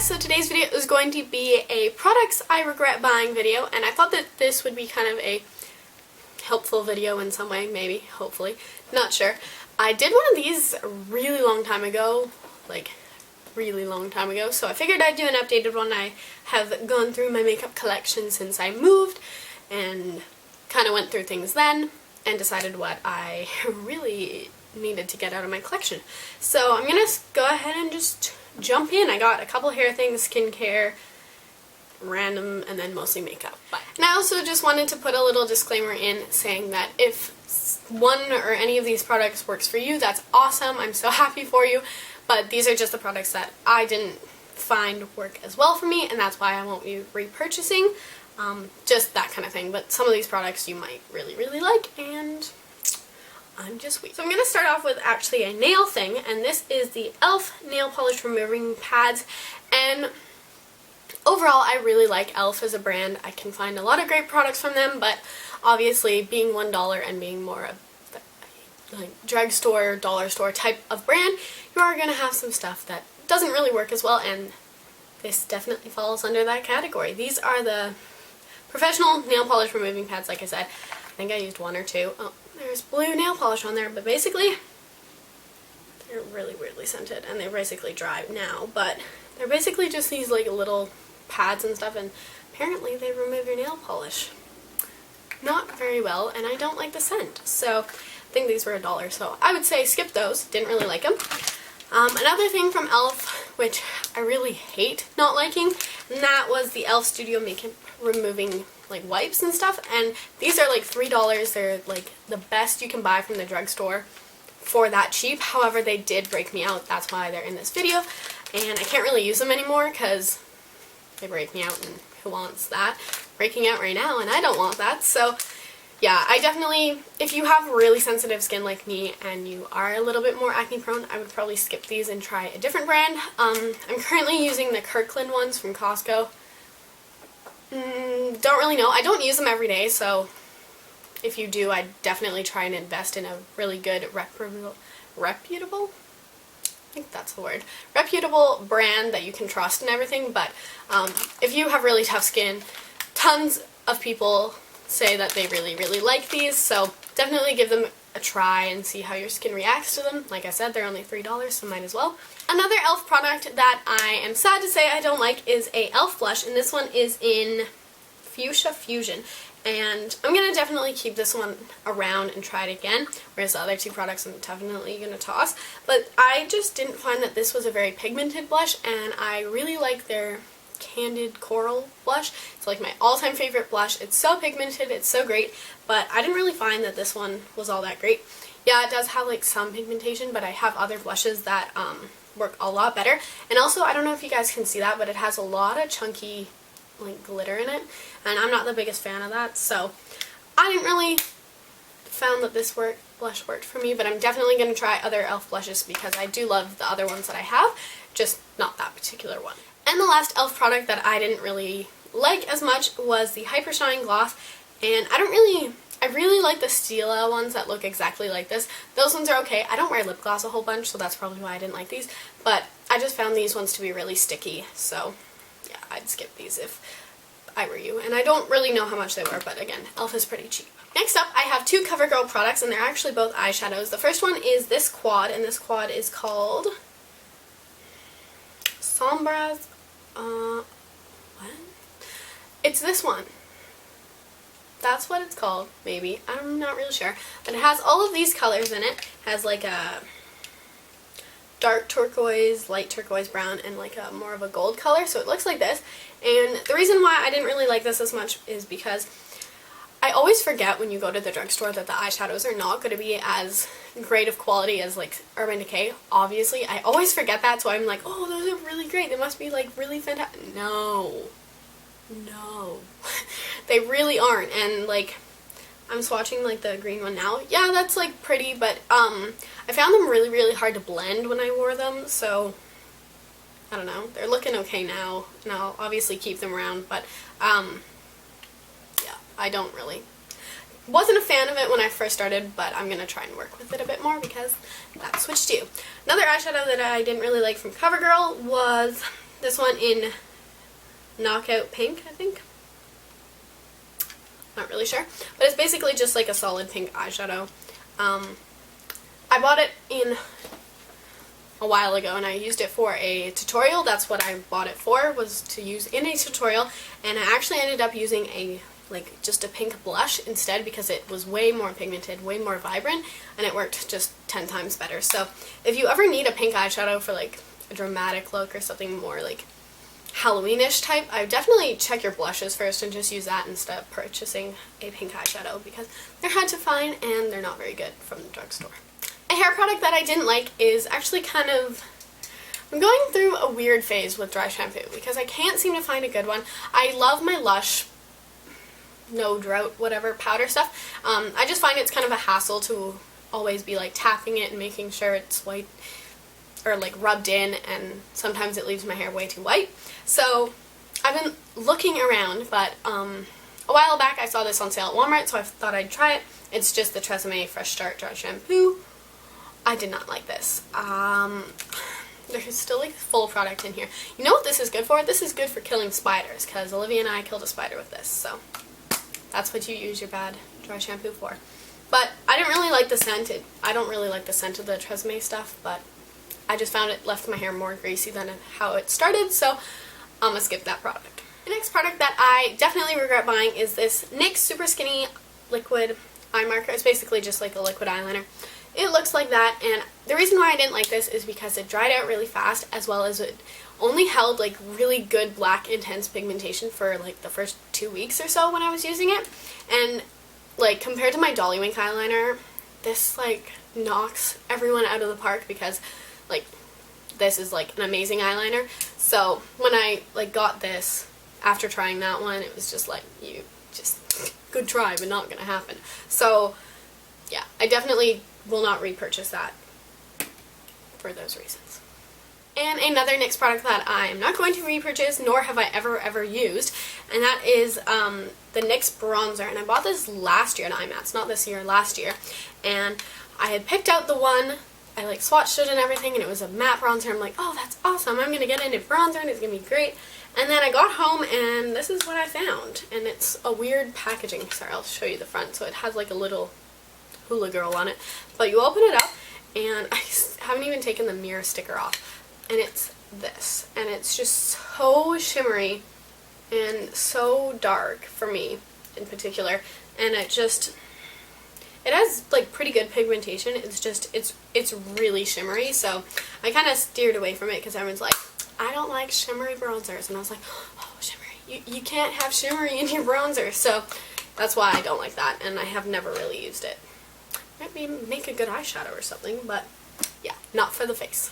so today's video is going to be a products I regret buying video, and I thought that this would be kind of a helpful video in some way, maybe, hopefully, not sure. I did one of these a really long time ago, so I figured I'd do an updated one. I have gone through my makeup collection since I moved, and kind of went through things then, and decided what I really needed to get out of my collection. So I'm gonna go ahead and just jump in. I got a couple hair things, skincare, random, and then mostly makeup. And I also just wanted to put a little disclaimer in saying that if one or any of these products works for you, that's awesome. I'm so happy for you. But these are just the products that I didn't find work as well for me, and that's why I won't be repurchasing. Just that kind of thing. But some of these products you might really like, and I'm just weak. So I'm going to start off with actually a nail thing, and this is the e.l.f. nail polish removing pads. And overall, I really like e.l.f. as a brand. I can find a lot of great products from them, but obviously being $1 and being more of like drugstore, dollar store type of brand, you are going to have some stuff that doesn't really work as well, and this definitely falls under that category. These are the professional nail polish removing pads, like I said. I think I used one or two. Oh, there's blue nail polish on there, but basically they're really weirdly scented, and they're basically dry now, but they're basically just these like little pads and stuff, and apparently they remove your nail polish. Not very well, and I don't like the scent, so I think these were $1, so I would say skip those. Didn't really like them. Another thing from e.l.f., which I really hate not liking, and that was the e.l.f. Studio Makeup Removing like wipes and stuff, and these are like $3. They're like the best you can buy from the drugstore for that cheap. However, they did break me out. That's why they're in this video, and I can't really use them anymore because they break me out, and who wants that? Breaking out right now, and I don't want that. So yeah, I definitely, if you have really sensitive skin like me and you are a little bit more acne prone, I would probably skip these and try a different brand. I'm currently using the Kirkland ones from Costco. Don't really know. I don't use them every day, so if you do, I definitely try and invest in a really good reputable, I think that's the word, reputable brand that you can trust and everything. But if you have really tough skin, tons of people say that they really like these, so definitely give them a try and see how your skin reacts to them. Like I said, they're only $3, so might as well. Another e.l.f. product that I am sad to say I don't like is a e.l.f. blush, and this one is in Fuchsia Fusion. And I'm going to definitely keep this one around and try it again, whereas the other two products I'm definitely going to toss. But I just didn't find that this was a very pigmented blush, and I really like their Candid Coral blush. It's like my all-time favorite blush. It's so pigmented, it's so great, but I didn't really find that this one was all that great. Yeah, it does have like some pigmentation, but I have other blushes that work a lot better. And also, I don't know if you guys can see that, but it has a lot of chunky like glitter in it, and I'm not the biggest fan of that, so I didn't really found that this blush worked for me, but I'm definitely going to try other e.l.f. blushes because I do love the other ones that I have, just not that particular one. And the last e.l.f. product that I didn't really like as much was the Hyper Shine Gloss, and I really like the Stila ones that look exactly like this. Those ones are okay. I don't wear lip gloss a whole bunch, so that's probably why I didn't like these, but I just found these ones to be really sticky, so yeah, I'd skip these if I were you. And I don't really know how much they were, but again, e.l.f. is pretty cheap. Next up, I have two Covergirl products, and they're actually both eyeshadows. The first one is this quad, and this quad is called Sombras. What? It's this one. That's what it's called, maybe. I'm not really sure. But it has all of these colors in it. It has like a dark turquoise, light turquoise brown, and like a more of a gold color. So it looks like this. And the reason why I didn't really like this as much is because I always forget when you go to the drugstore that the eyeshadows are not going to be as great of quality as like Urban Decay. Obviously, I always forget that, so I'm like, oh, those are really great. They must be like really fantastic. No. They really aren't. And like, I'm swatching like the green one now. Yeah, that's like pretty, but I found them really hard to blend when I wore them, so I don't know. They're looking okay now, and I'll obviously keep them around, but yeah, I wasn't a fan of it when I first started, but I'm going to try and work with it a bit more because that's what you do. Another eyeshadow that I didn't really like from Covergirl was this one in Knockout Pink, I think. Not really sure. But it's basically just like a solid pink eyeshadow. I bought it in a while ago and I used it for a tutorial. That's what I bought it for, was to use in a tutorial, and I actually ended up using just a pink blush instead because it was way more pigmented, way more vibrant, and it worked just 10 times better. So if you ever need a pink eyeshadow for like a dramatic look or something more like Halloweenish type, I would definitely check your blushes first and just use that instead of purchasing a pink eyeshadow because they're hard to find and they're not very good from the drugstore. A hair product that I didn't like is actually I'm going through a weird phase with dry shampoo because I can't seem to find a good one. I love my Lush No Drought whatever powder stuff. I just find it's kind of a hassle to always be like tapping it and making sure it's white or like rubbed in, and sometimes it leaves my hair way too white. So I've been looking around, but a while back I saw this on sale at Walmart, so I thought I'd try it. It's just the Tresemme Fresh Start Dry Shampoo. I did not like this. There's still like full product in here. You know what this is good for? This is good for killing spiders, because Olivia and I killed a spider with this, so that's what you use your bad dry shampoo for. But I didn't really like the scent. I don't really like the scent of the Tresemme stuff, but I just found it left my hair more greasy than how it started, so I'm gonna skip that product. The next product that I definitely regret buying is this NYX Super Skinny Liquid Eye Marker. It's basically just like a liquid eyeliner. It looks like that, and the reason why I didn't like this is because it dried out really fast, as well as it only held like really good black intense pigmentation for like the first 2 weeks or so when I was using it. And like compared to my Dolly Wink eyeliner, this like knocks everyone out of the park because like this is like an amazing eyeliner. So when I like got this after trying that one, it was just like, you just good try but not gonna happen. So yeah, I definitely will not repurchase that for those reasons. And another NYX product that I am not going to repurchase, nor have I ever used, and that is the NYX bronzer. And I bought this last year at IMATS, not this year, last year. And I had picked out the one, I like swatched it and everything, and it was a matte bronzer. I'm like, oh, that's awesome, I'm going to get into bronzer and it's going to be great. And then I got home and this is what I found. And it's a weird packaging. Sorry, I'll show you the front. So it has like a little hula girl on it. But you open it up, and I haven't even taken the mirror sticker off. And it's this. And it's just so shimmery and so dark for me in particular. And it has like pretty good pigmentation. It's just, it's really shimmery. So I kind of steered away from it because everyone's like, I don't like shimmery bronzers. And I was like, oh, shimmery. You can't have shimmery in your bronzer. So that's why I don't like that. And I have never really used it. Might make a good eyeshadow or something, but yeah, not for the face.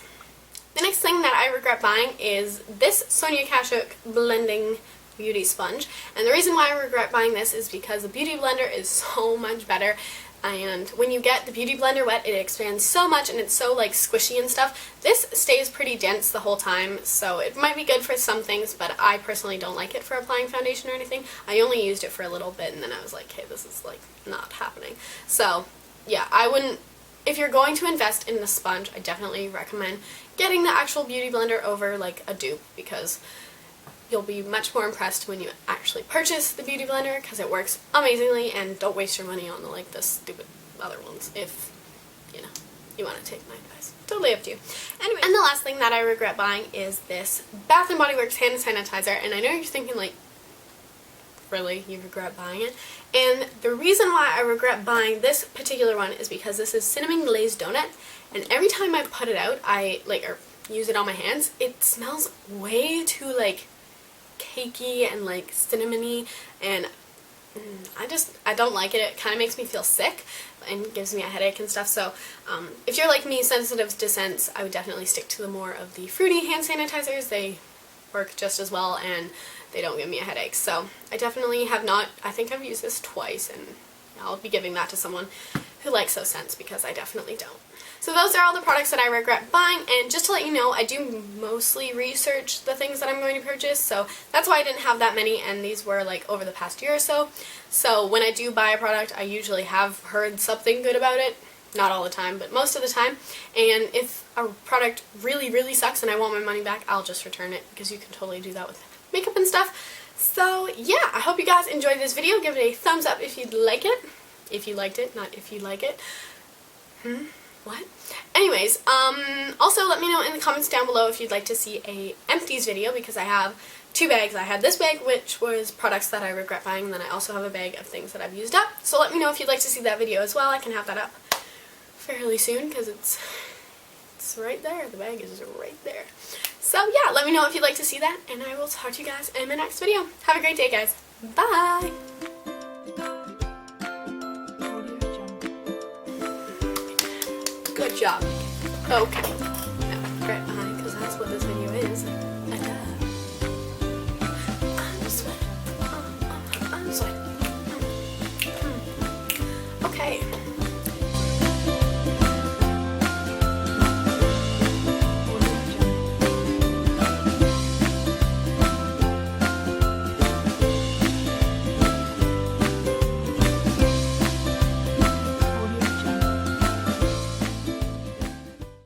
The next thing that I regret buying is this Sonia Kashuk Blending Beauty Sponge. And the reason why I regret buying this is because the Beauty Blender is so much better. And when you get the Beauty Blender wet, it expands so much and it's so like squishy and stuff. This stays pretty dense the whole time, so it might be good for some things, but I personally don't like it for applying foundation or anything. I only used it for a little bit and then I was like, hey, this is like not happening. So yeah, I wouldn't, if you're going to invest in the sponge, I definitely recommend getting the actual Beauty Blender over like a dupe, because you'll be much more impressed when you actually purchase the Beauty Blender, because it works amazingly. And don't waste your money on the stupid other ones if, you know, you want to take my advice. Totally up to you. Anyway, and the last thing that I regret buying is this Bath & Body Works hand sanitizer. And I know you're thinking like, really, you regret buying it? And the reason why I regret buying this particular one is because this is cinnamon glazed donut, and every time I put it out, or use it on my hands, it smells way too like cakey and like cinnamony, and I don't like it. It kind of makes me feel sick and gives me a headache and stuff. So if you're like me, sensitive to scents, I would definitely stick to the more of the fruity hand sanitizers. They work just as well and they don't give me a headache. So I definitely have not, I think I've used this twice, and I'll be giving that to someone who likes those scents because I definitely don't. So those are all the products that I regret buying, and just to let you know, I do mostly research the things that I'm going to purchase, so that's why I didn't have that many, and these were like over the past year or so. So when I do buy a product, I usually have heard something good about it. not all the time, but most of the time. And if a product really, really sucks and I want my money back, I'll just return it, because you can totally do that with makeup and stuff. So yeah, I hope you guys enjoyed this video. Give it a thumbs up if you'd like it. If you liked it, not if you like it. What? Anyways, also let me know in the comments down below if you'd like to see a empties video, because I have 2 bags. I had this bag, which was products that I regret buying, and then I also have a bag of things that I've used up. So let me know if you'd like to see that video as well. I can have that up fairly soon, because it's right there. The bag is right there. So yeah, let me know if you'd like to see that, and I will talk to you guys in my next video. Have a great day, guys. Bye! Good job. Okay. No, great.